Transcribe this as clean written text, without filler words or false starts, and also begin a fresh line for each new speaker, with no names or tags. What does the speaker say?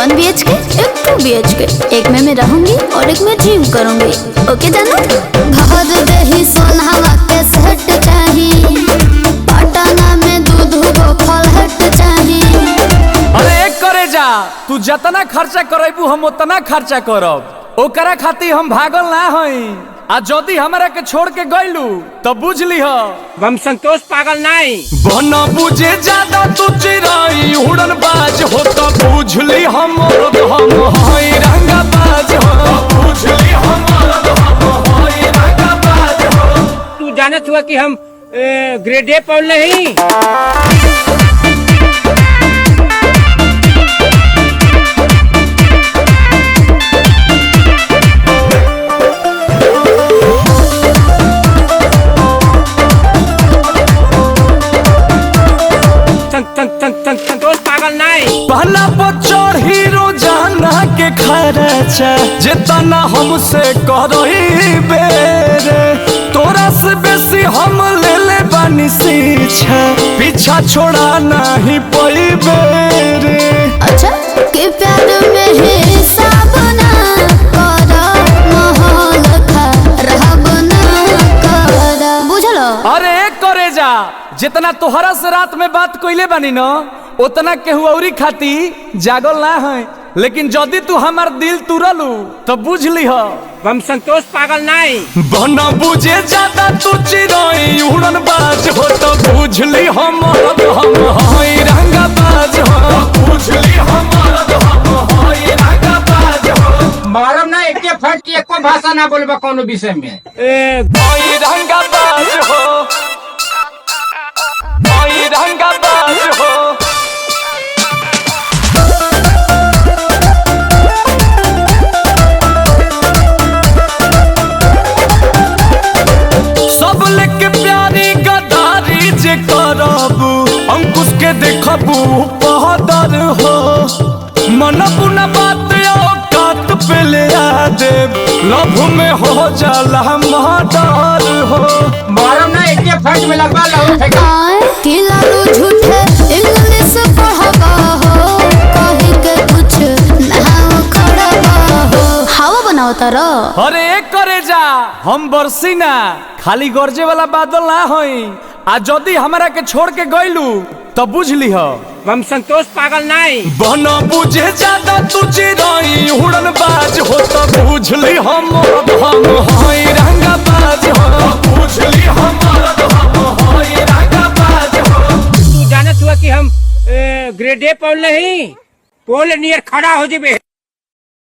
1 BHK, एक 2 BHK, एक में मैं रहूंगी और एक में जिम करूंगी। ओके जानो? घर दही सोना के सेट चाहिए, पटना में दूध गोफल हट चाहिए।
अरे एक करे जा, तू जितना खर्चा करेबू हम उतना खर्चा करब। ओकरा खातिर हम भागल ना हई। आ जदी हमरा के छोड़ के गइलू तो बुझ लीह
हम संतोष पागल नहीं।
बना बुझे ज्यादा तू चिराई उड़न बाज हो तो बुझ ली हम हई रंगा बाज हो। बुझ ली हम हई रंगा बाज हो।
तू जानत हुआ कि हम ग्रेड ए पढ़ नहीं। संतोष पागल नहीं।
पहला बच्चों हीरो जाना के खर्चा जितना हमसे करही बेरे, तोरा से बेसी हम ले ले बानी सीछा, पीछा छोड़ा नहीं पई बेरे।
अच्छा के प्यार में हिसाब ना करो, माहौल खराब ना करो, बुझलो?
अरे एक करे जा, जितना तोहरा से रात में बात कइले बानी न उतना केहू औरी खाती जागल ना है। लेकिन जदी तू हमार दिल तुरलू तो बुझ लीह
हम संतोष पागल नहीं।
बना बुझे ज्यादा तू चिराई उड़न बाज हो तो बुझ ली हम हई रंगा बाज हो। बुझ ली हम हई रंगा बाज हो।
मारम ना एक फट की एको भाषा ना बोलबा कोनो विषय में।
हई रंगा बाज हो, हई रंगा बाज हो। सब लेके प्यारी गदारी जे करबू, अंकुश के देखबू बहादुर हो। मन पुना बात औकात पे ले आ दे, लव में हो जाला मर्डर हो।
मारम ना एक फट में लगवा लो फेंका।
किलारू झूठे इंग्लिश पढ़बा हो, कहीं के कुछ ना खड़बा हो, हवा बनाओ तारो।
अरे एक करे जा, हम बरसी ना खाली गरजे वाला बादल ना होई। आ जदी हमरा के छोड़ के गइलू तो बुझ लीह
हम संतोष पागल नहीं।
बना बुझे ज्यादा तू चिराई उड़न बाज हो तो बुझ ली हम हई रंगा बाज हो। बुझ ली हम हई रंगा बाज हो।
तू जानत हुआ कि हम ग्रेड ए पढ़ नहीं, पोल नियर खड़ा हो जेबे।